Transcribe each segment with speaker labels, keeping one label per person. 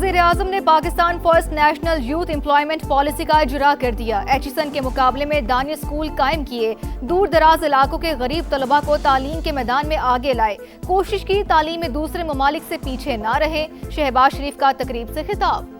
Speaker 1: वज़ीर-ए-आज़म ने Pakistan first national youth employment policy का इजरा कर दिया। एचिसन के मुकाबले में दानिया स्कूल कायम किए, दूर दराज इलाकों के गरीब तलबा को तालीम के मैदान में आगे लाए, कोशिश की तालीम में दूसरे ममालिक से पीछे न रहे। शहबाज शरीफ का तकरीब से खिताब।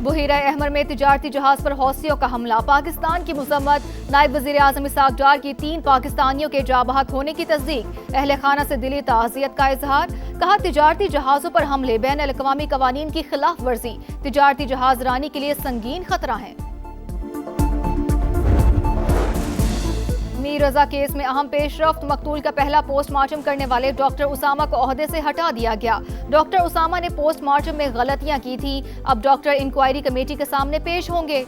Speaker 1: बुहीरा अहमर में तिजारती जहाज पर हौसियों का हमला, पाकिस्तान की मजम्मत। नायब वज़ीर-ए-आज़म इसहाक डार की 3 पाकिस्तानियों के जाबहक होने की तस्दीक। अहले खाना से दिली ताज़ियत का इजहार, कहा तिजारती जहाजों पर हमले बैन-अल-अक़वामी कवानीन की खिलाफ वर्जी, तिजारती जहाज रानी के लिए संगीन खतरा है। मीर रजा केस में अहम पेशरफ्त, मकतूल का पहला पोस्टमार्टम करने वाले डॉक्टर उसामा को ओहदे से हटा दिया गया। डॉक्टर उसामा ने पोस्टमार्टम में गलतियां की थी, अब डॉक्टर इंक्वायरी कमेटी के सामने पेश होंगे।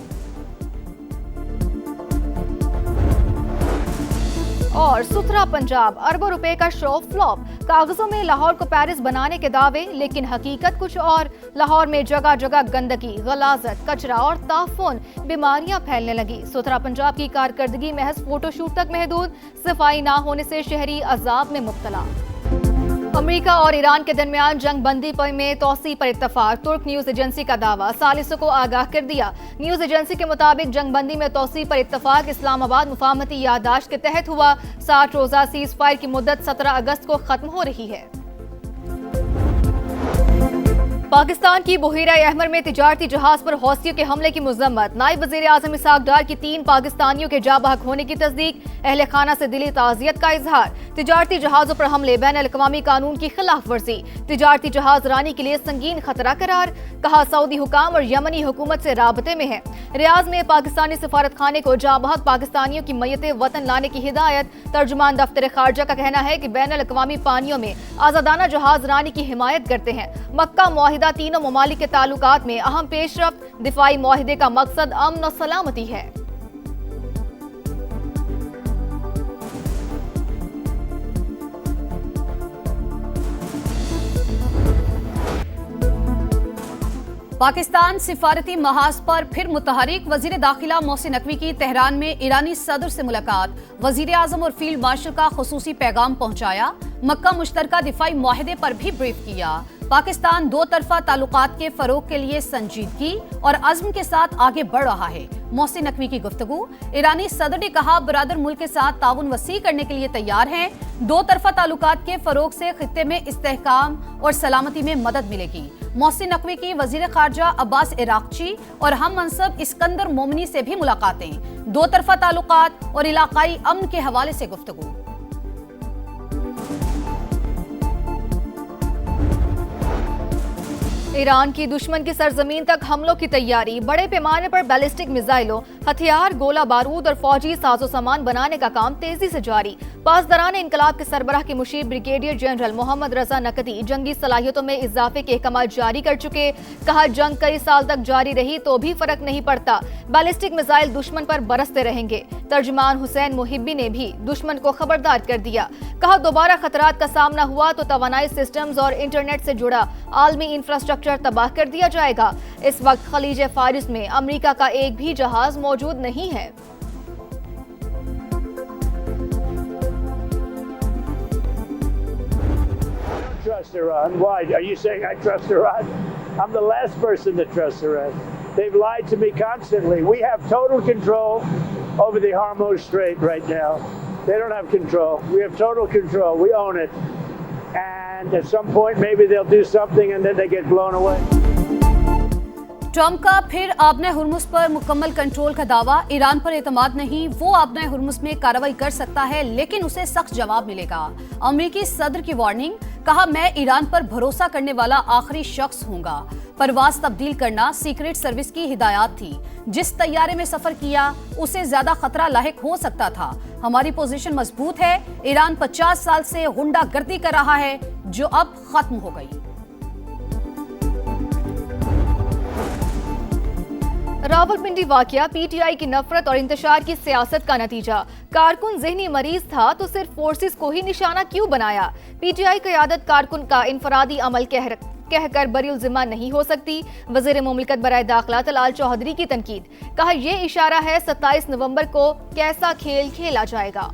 Speaker 1: और सुथरा पंजाब, अरबों रुपए का शो फ्लॉप, कागजों में लाहौर को पेरिस बनाने के दावे, लेकिन हकीकत कुछ और। लाहौर में जगह जगह गंदगी, गलाजत, कचरा और ताफुन, बीमारियां फैलने लगी। सुथरा पंजाब की कारकर्दगी महज फोटोशूट तक महदूद, सफाई ना होने से शहरी अजाब में मुब्तला। अमेरिका और ईरान के दरमियान जंग बंदी में तौसी पर इत्तफाक, तुर्क न्यूज एजेंसी का दावा, सालिसों को आगाह कर दिया। न्यूज एजेंसी के मुताबिक जंग बंदी में तौसी पर इत्तफाक इस्लामाबाद मुफाहमती याददाश्त के तहत हुआ। 60 रोजा सीज फायर की मुद्दत 17 अगस्त को खत्म हो रही है। पाकिस्तान की बुहीरा अहमर में तिजारती जहाज पर हौसियों के हमले की मजम्मत, नायब वज़ीर-ए-आज़म इसहाक डार की 3 पाकिस्तानियों के जाबहक होने की तस्दीक। अहले खाना से दिली ताज़ियत का इजहार, तिजारती जहाजों पर हमले बैन-अल-अक़वामी कानून की खिलाफ वर्जी, तिजारती जहाज रानी के लिए संगीन खतरा करार, कहा सऊदी हुकाम और यमनी हुकूमत से राबते में है। रियाज में पाकिस्तानी सफारत खाने को जाबहक पाकिस्तानियों की मय्यतें वतन लाने की हिदायत। तर्जुमान दफ्तर खारजा का कहना है कि बैन-अल-अक़वामी पानियों में आजादाना जहाज रानी की हिमायत करते हैं। मक्का मुआहिदा तीनों ममालिक के ताल्लुकात में अहम पेशरफ्त, दिफाई मुआहिदे का मकसद अमन और सलामती है।
Speaker 2: पाकिस्तान सिफारती महाज पर फिर मुतहरिक, वजीर दाखिला मोहसिन नकवी की तेहरान में ईरानी सदर से मुलाकात, वजीर-ए-आज़म और फील्ड मार्शल का खुसूसी पैगाम पहुंचाया। मक्का मुश्तरका दिफाई मुआहिदे पर भी ब्रीफ किया। पाकिस्तान 2 तरफा ताल्लुकात के फरोग के लिए संजीदगी और अज़्म के साथ आगे बढ़ रहा है। मोहसिन नकवी की गुफ्तगू, ईरानी सदर ने कहा बरादर मुल्क के साथ ताउन वसी करने के लिए तैयार हैं। 2 तरफा ताल्लुकात के फरोग से खित्ते में इस्तेहकाम और सलामती में मदद मिलेगी। मोहसिन नकवी की वजीर खारजा अब्बास इराक़ची और हम मनसब इस्कंदर मोमिनी से भी मुलाकातें, 2 तरफा ताल्लुकात और इलाकाई अमन के हवाले से गुफ्तगू।
Speaker 1: ईरान की दुश्मन की सरजमीन तक हमलों की तैयारी, बड़े पैमाने पर बैलिस्टिक मिसाइलों, हथियार, गोला बारूद और फौजी साजो सामान बनाने का काम तेजी से जारी। पासदारान इनकलाब के सरबराह के मुशीर ब्रिगेडियर जनरल मोहम्मद रजा नकदी जंगी सलाहियतों में इजाफे के अहकाम जारी कर चुके। कहा जंग कई साल तक जारी रही तो भी फर्क नहीं पड़ता, बैलिस्टिक मिसाइल दुश्मन पर बरसते रहेंगे। तर्जुमान हुसैन मुहिब्बी ने भी दुश्मन को खबरदार कर दिया। कहा दोबारा खतरात का सामना हुआ तो तवानाई सिस्टम्स और इंटरनेट से जुड़ा आलमी इंफ्रास्ट्रक्चर तबाह कर दिया जाएगा। इस वक्त खलीज फारिस में अमेरिका का एक भी जहाज मौजूद नहीं है।
Speaker 3: Trust Iran. Why? Are you saying I trust Iran? I'm the last person that trusts Iran. They've lied to me constantly. We have total control over the Hormuz Strait right now. They don't have control. We have total control. We own it. And at some point maybe they'll do something and then they get blown away.
Speaker 2: Trump का फिर आबना हुर्मुज पर मुकम्मल control का दावा, Iran पर एतमाद नहीं, वो आबना हुर्मुज में कार्रवाई कर सकता है लेकिन उसे सख्त जवाब मिलेगा। अमेरिकी सदर की वार्निंग, कहा मैं ईरान पर भरोसा करने वाला आखिरी शख्स हूंगा। परवाज तब्दील करना सीक्रेट सर्विस की हिदायत थी, जिस तैयारे में सफर किया उसे ज्यादा खतरा लाहिक हो सकता था। हमारी पोजीशन मजबूत है। ईरान 50 साल से गुंडागर्दी कर रहा है जो अब खत्म हो गई।
Speaker 1: रावलपिंडी वाकया पीटीआई की नफरत और इंतशार की सियासत का नतीजा। कारकुन ज़हनी मरीज था तो सिर्फ फोर्सेस को ही निशाना क्यों बनाया? पीटीआई क़यादत कारकुन का इनफरादी अमल कहकर बरीउल जिम्मा नहीं हो सकती। वज़ीर मुमलिकत बराए दाखिला तलाल चौधरी की तनकीद, कहा यह इशारा है 27 नवंबर को कैसा खेल खेला जाएगा।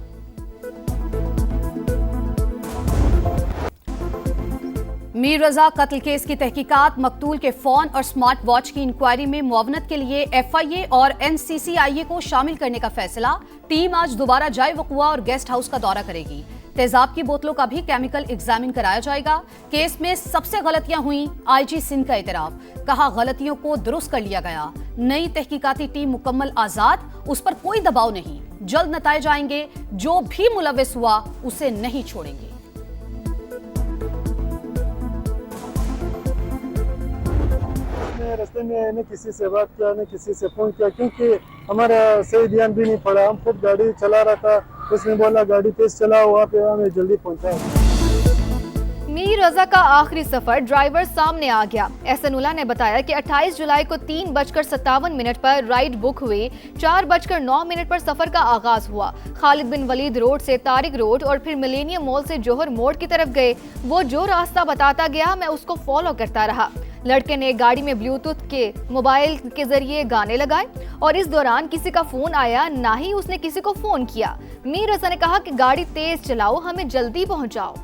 Speaker 2: मीर रजा कत्ल केस की तहकीकात, मकतूल के फोन और स्मार्ट वॉच की इंक्वायरी में मुआवनत के लिए FIA और NCCIA को शामिल करने का फैसला। टीम आज दोबारा जाए वकुआ और गेस्ट हाउस का दौरा करेगी। तेजाब की बोतलों का भी केमिकल एग्जामिन कराया जाएगा। केस में सबसे गलतियां हुई, IG सिंध का एतराफ। कहा गलतियों को दुरुस्त कर लिया गया। नई तहकीकाती टीम मुकम्मल आजाद, उस पर कोई दबाव नहीं। जल्द नतायज आएंगे, जो भी मुलविस हुआ उसे नहीं छोड़ेंगे।
Speaker 4: रास्ते में न किसी से बात किया न किसी से फोन किया, क्योंकि हमारा सही ध्यान भी नहीं पड़ा। हम खुद गाड़ी चला रहा था, उसने बोला गाड़ी तेज चलाओ, वहाँ पे हमें जल्दी पहुँचाया।
Speaker 1: मीर रजा का आखिरी सफर ड्राइवर सामने आ गया। एहसनुल्लाह ने बताया कि 28 जुलाई को 3:57 पर राइड बुक हुई। 4:09 पर सफर का आगाज हुआ। खालिद बिन वलीद रोड से तारिक रोड और फिर मिलेनियम मॉल से जौहर मोड़ की तरफ गए। वो जो रास्ता बताता गया, मैं उसको फॉलो करता रहा। लड़के ने गाड़ी में ब्लूटूथ के मोबाइल के जरिए गाने लगाए और इस दौरान किसी का फोन आया, ना ही उसने किसी को फोन किया। मीर रजा ने कहा कि गाड़ी तेज चलाओ, हमें जल्दी पहुंचाओ।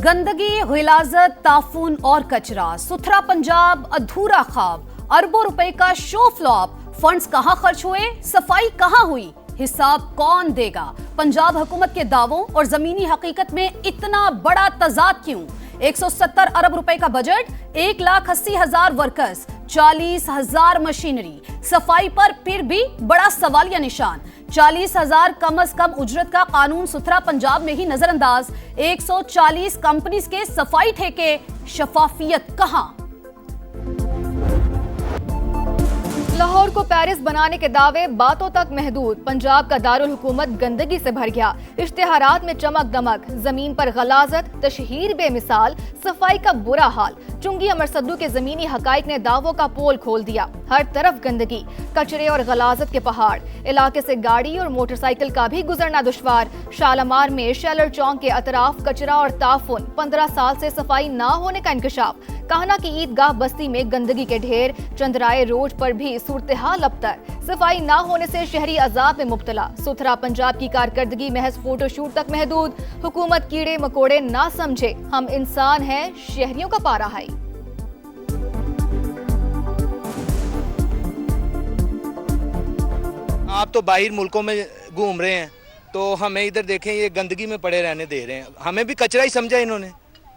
Speaker 2: गंदगी, गिलाजत, ताफून और कचरा, सुथरा पंजाब अधूरा ख्वाब, अरबों रुपए का शो फ्लॉप। फंड्स कहां खर्च हुए, सफाई कहां हुई, हिसाब कौन देगा? पंजाब हुकूमत के दावों और जमीनी हकीकत में इतना बड़ा तजाद क्यों? 170 अरब रुपए का बजट, 1,80,000 वर्कर्स, 40,000 मशीनरी, सफाई पर फिर भी बड़ा सवालिया निशान। 40,000 कम अज कम उजरत का कानून सुथरा पंजाब में ही नजरअंदाज। 140 कंपनीज के सफाई ठेके, शफाफियत कहां?
Speaker 1: लाहौर को पेरिस बनाने के दावे बातों तक महदूद। पंजाब का दारुल हुकूमत गंदगी से भर गया। इश्तिहारात में चमक दमक, जमीन पर गलाजत, तशहीर बेमिसाल, सफाई का बुरा हाल। चुंगी अमर सद्दू के जमीनी हकाइक ने दावों का पोल खोल दिया। हर तरफ गंदगी, कचरे और गलाजत के पहाड़। इलाके से गाड़ी और मोटरसाइकिल का भी गुजरना दुश्वार। शालामार में शेलर चौक के अतराफ कचरा और ताफुन। 15 साल से सफाई ना होने का इंकशाफ। काहना की ईदगाह बस्ती में गंदगी के ढेर। चंद्राए रोड पर भी सूरत हाल अबतर। सफाई ना होने से शहरी अजाब में मुब्तला। सुथरा पंजाब की कारकर्दगी महज फोटोशूट तक महदूद। हुकूमत कीड़े मकोड़े ना समझे, हम इंसान हैं, शहरियों का पारा है।
Speaker 5: आप तो बाहर मुल्कों में घूम रहे हैं, तो हमें इधर देखें ये गंदगी में पड़े रहने दे रहे हैं। हमें भी कचरा ही समझा इन्होंने,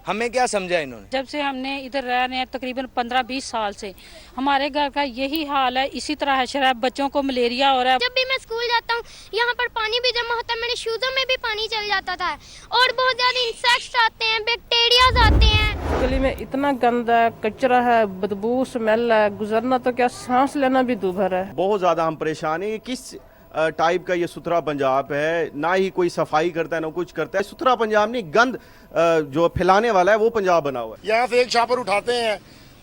Speaker 5: हमें क्या समझा इन्होंने?
Speaker 6: जब से हमने इधर रह रहे हैं तकरीबन 15-20 साल से, हमारे घर का यही हाल है। इसी तरह है, शराब, बच्चों को मलेरिया हो रहा है।
Speaker 7: जब भी मैं स्कूल जाता हूँ, यहाँ पर पानी भी जमा होता है, मेरे शूज़ों में भी पानी चल जाता था और बहुत ज़्यादा इंसेक्ट्स आते हैं, बैक्टीरियाज आते हैं।
Speaker 8: गली में इतना गंदा है, कचरा है, बदबू स्मेल है, गुजरना तो क्या, सांस लेना भी दूभर है।
Speaker 9: बहुत ज़्यादा हम परेशान हैं। किस टाइप का ये सुथरा पंजाब है? ना ही कोई सफाई करता है ना कुछ करता है। सुथरा पंजाब नहीं, गंद जो फैलाने वाला है वो पंजाब बना हुआ है।
Speaker 10: यहाँ से एक शापर उठाते हैं,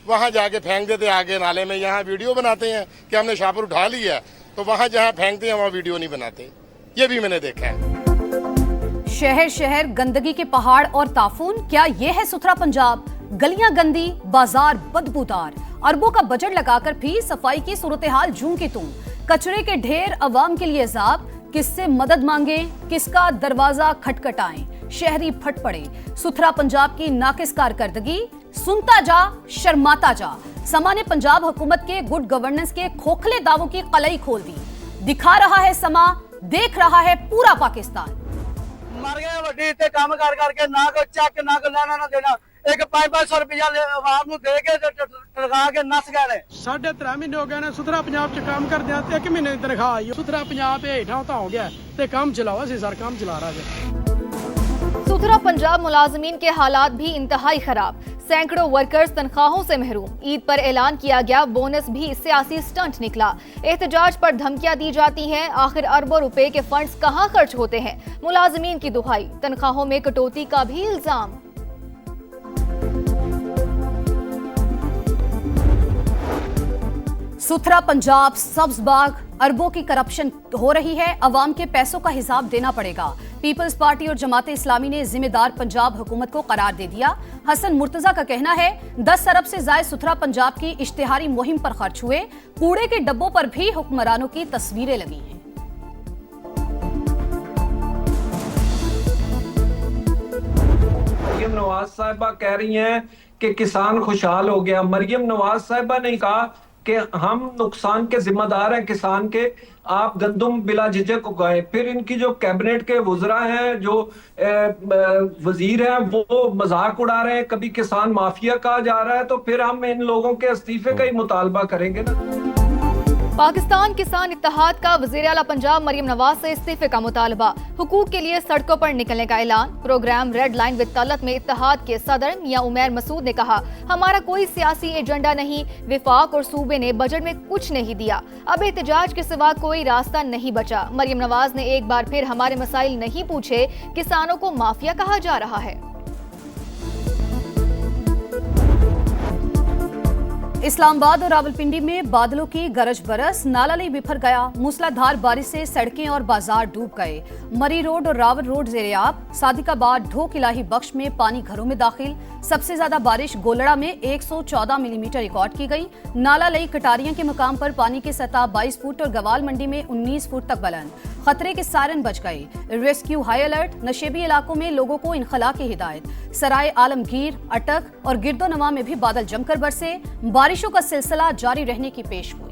Speaker 10: वहाँ जाके फेंक देते हैं आगे नाले में। यहाँ वीडियो बनाते हैं कि हमने शापर उठा लिया, तो वहाँ जहाँ फेंकते हैं वहाँ वीडियो नहीं बनाते। ये भी मैंने देखा है।
Speaker 2: शहर शहर गंदगी के पहाड़ और ताफून, क्या ये है सुथरा पंजाब? गलियां गंदी, बाजार बदबूदार, अरबों का बजट लगाकर भी सफाई की सूरत हाल जूं की तूं। कचरे के ढेर, अवाम के लिए अजाब। किससे मदद मांगे, किसका दरवाजा खटखटाएं? शहरी फट पड़े। सुथरा पंजाब की नाकिस कारकर्दगी, सुनता जा, शर्माता जा। समा ने पंजाब हुकूमत के गुड गवर्नेंस के खोखले दावों की कलई खोल दी। दिखा रहा है समा, देख रहा है पूरा पाकिस्तान।
Speaker 11: मर गए वड्डी ते काम कर करके, ना को चेक ना को लेना ना देना। एक 500 रुपया आवाम दे के टरगा के नस गए।
Speaker 4: 3.5 महीने हो गए ने सुथरा पंजाब च काम करदे आ, 1 महीने दी तनख्वाह आई। सुथरा पंजाब हेठां तो हो गया ते काम चलाओ। असीं सर काम चला रहा है।
Speaker 1: सुथरा पंजाब मुलाजमीन के हालात भी इंतहाई खराब। सैकड़ों वर्कर्स तनख्वाहों से महरूम। ईद पर ऐलान किया गया बोनस भी सियासी स्टंट निकला। एहतजाज पर धमकियां दी जाती हैं। आखिर अरबों रुपए के फंड्स कहां खर्च होते हैं? मुलाजमीन की दुहाई, तनख्वाहों में कटौती का भी इल्जाम।
Speaker 2: सुथरा पंजाब, सब्ज बाग, अरबों की करप्शन हो रही है। अवाम के पैसों का हिसाब देना पड़ेगा। पीपल्स पार्टी और जमाते इस्लामी ने जिम्मेदार पंजाब हुकूमत को करार दे दिया। हसन मुर्तजा का कहना है 10 अरब से ज्यादा सुथरा पंजाब की इश्तिहारी मुहिम पर खर्च हुए। कूड़े के डब्बों पर भी हुक्मरानों की तस्वीरें लगी हैं।
Speaker 12: मरियम नवाज साहिबा कह रही हैं कि किसान खुशहाल हो गया। मरियम नवाज साहिबा ने कहा कि हम नुकसान के जिम्मेदार हैं किसान के, आप गंदम बिला झिझक उगाएं। फिर इनकी जो कैबिनेट के वुजरा हैं, जो वजीर हैं, वो मजाक उड़ा रहे हैं, कभी किसान माफिया कहा जा रहा है, तो फिर हम इन लोगों के इस्तीफे का ही मुतालबा करेंगे ना।
Speaker 1: पाकिस्तान किसान इत्तेहाद का वज़ीर आला पंजाब मरियम नवाज से इस्तीफे का मुतालबा, हुकूक के लिए सड़कों पर निकलने का ऐलान। Program red line with Talat में इत्तेहाद के सदर मियां उमैर मसूद ने कहा, हमारा कोई सियासी एजेंडा नहीं, विफाक और सूबे ने बजट में कुछ नहीं दिया, अब एहतजाज के सिवा कोई रास्ता नहीं बचा। मरियम नवाज ने एक बार फिर हमारे मसाइल नहीं पूछे, किसानों को माफिया कहा जा रहा है।
Speaker 2: इस्लामाबाद और रावलपिंडी में बादलों की गरज बरस, नाला बिफर गया। मूसलाधार बारिश से सड़कें और बाजार डूब गए। मरी रोड और रावल रोड ज़ेरे-आब। सादिकाबाद ढोक इलाही बख्श में पानी घरों में दाखिल। सबसे ज्यादा बारिश गोलड़ा में 114 मिलीमीटर रिकॉर्ड की गई। नाला लई कटारियां के मकाम पर पानी की सतह 22 फुट और गवाल मंडी में 19 फुट तक बुलंद। खतरे के सायरन बज गए। Rescue high alert. नशेबी इलाकों में लोगों को इनखला की हिदायत। सराय आलमगीर, अटक और गिरदोनवा में भी बादल जमकर बरसे। बारिशों का सिलसिला जारी रहने की पेशगोई।